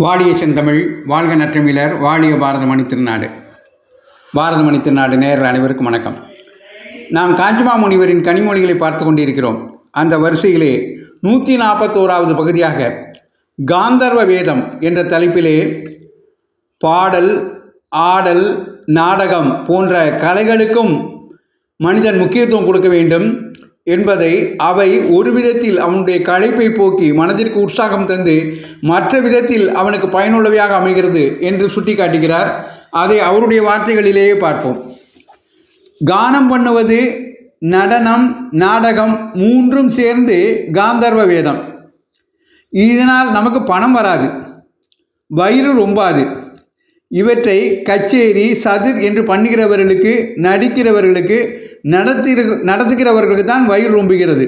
வாழிய செந்தமிழ் வாழ்க நற்றமிழர் வாழிய பாரதமணி திருநாடு. பாரதமணி திருநாடு நேயர்கள் அனைவருக்கும் வணக்கம். நாம் காஞ்சிமா முனிவரின் கனிமொழிகளை பார்த்து கொண்டிருக்கிறோம். அந்த வரிசையிலே 141வது பகுதியாக காந்தர்வ வேதம் என்ற தலைப்பிலே பாடல், ஆடல், நாடகம் போன்ற கலைகளுக்கும் மனிதன் முக்கியத்துவம் கொடுக்க வேண்டும் என்பதை, அவை ஒரு விதத்தில் அவனுடைய களைப்பை போக்கி மனதிற்கு உற்சாகம் தந்து மற்ற விதத்தில் அவனுக்கு பயனுள்ளவையாக அமைகிறது என்று சுட்டி காட்டுகிறார். அதை அவருடைய வார்த்தைகளிலேயே பார்ப்போம். கானம் பண்ணுவது, நடனம், நாடகம் மூன்றும் சேர்ந்து காந்தர்வ வேதம். இதனால் நமக்கு பணம் வராது, வயிறு ரொம்பாது. இவற்றை கச்சேரி, சதிர் என்று பண்ணுகிறவர்களுக்கு, நடிக்கிறவர்களுக்கு, நடத்துகிறவர்களுக்கு தான் வயிறு ரொம்புகிறது,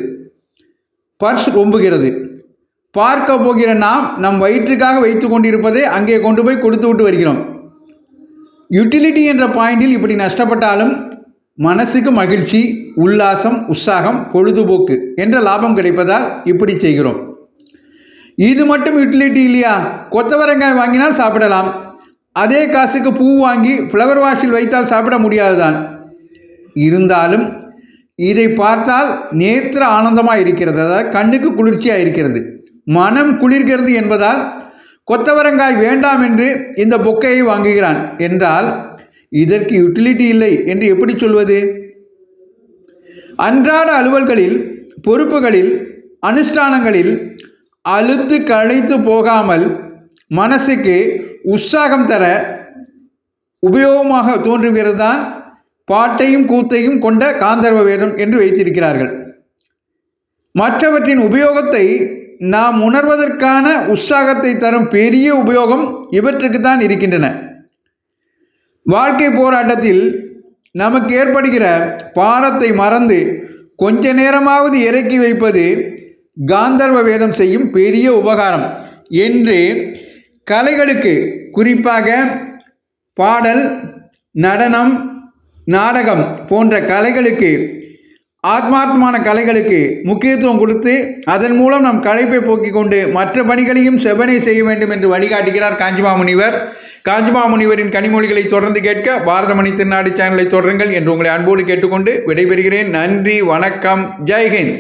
பர்ஸ் ரொம்புகிறது. பார்க்க போகிற நாம் நம் வயிற்றுக்காக வைத்து கொண்டிருப்பதை அங்கே கொண்டு போய் கொடுத்து விட்டு வருகிறோம். யூட்டிலிட்டி என்ற பாயிண்டில் இப்படி நஷ்டப்பட்டாலும் மனசுக்கு மகிழ்ச்சி, உல்லாசம், உற்சாகம், பொழுதுபோக்கு என்ற லாபம் கிடைப்பதால் இப்படி செய்கிறோம். இது மட்டும் யூட்டிலிட்டி இல்லையா? கொத்தவரங்காய் வாங்கினால் சாப்பிடலாம், அதே காசுக்கு பூ வாங்கி ஃப்ளவர் வாஷில் வைத்தால் சாப்பிட முடியாதுதான். இருந்தாலும் இதை பார்த்தால் நேத்திர ஆனந்தமாக இருக்கிறது, அதாவது கண்ணுக்கு குளிர்ச்சியாக இருக்கிறது, மனம் குளிர்கிறது என்பதால் கொத்தவரங்காய் வேண்டாம் என்று இந்த பொக்கையை வாங்குகிறான் என்றால் இதற்கு யூட்டிலிட்டி இல்லை என்று எப்படி சொல்வது? அன்றாட அலுவல்களில், பொறுப்புகளில், அனுஷ்டானங்களில் அலுத்து களைத்து போகாமல் மனசுக்கு உற்சாகம் தர உபயோகமாக தோன்றுகிறது தான் பாட்டையும் கூத்தையும் கொண்ட காந்தர்வ வேதம் என்று வைத்திருக்கிறார்கள். மற்றவற்றின் உபயோகத்தை நாம் உணர்வதற்கான உற்சாகத்தை தரும் பெரிய உபயோகம் இவற்றுக்கு தான் இருக்கின்றன. வாழ்க்கை போராட்டத்தில் நமக்கு ஏற்படுகிற பாரத்தை மறந்து கொஞ்ச நேரமாவது இறக்கி வைப்பது காந்தர்வ வேதம் செய்யும் பெரிய உபகாரம் என்று கலைகளுக்கு, குறிப்பாக பாடல், நடனம், நாடகம் போன்ற கலைகளுக்கு, ஆத்மார்த்தமான கலைகளுக்கு முக்கியத்துவம் கொடுத்து அதன் மூலம் நம் களைப்பை போக்கிக் கொண்டு மற்ற பணிகளையும் செவ்வனே செய்ய வேண்டும் என்று வழிகாட்டுகிறார் காஞ்சிமா முனிவர். காஞ்சிமா முனிவரின் கனிமொழிகளை தொடர்ந்து கேட்க பாரதமணி திருநாடு சேனலை தொடருங்கள் என்று உங்களை அன்போடு கேட்டுக்கொண்டு விடைபெறுகிறேன். நன்றி, வணக்கம், ஜெய்ஹிந்த்.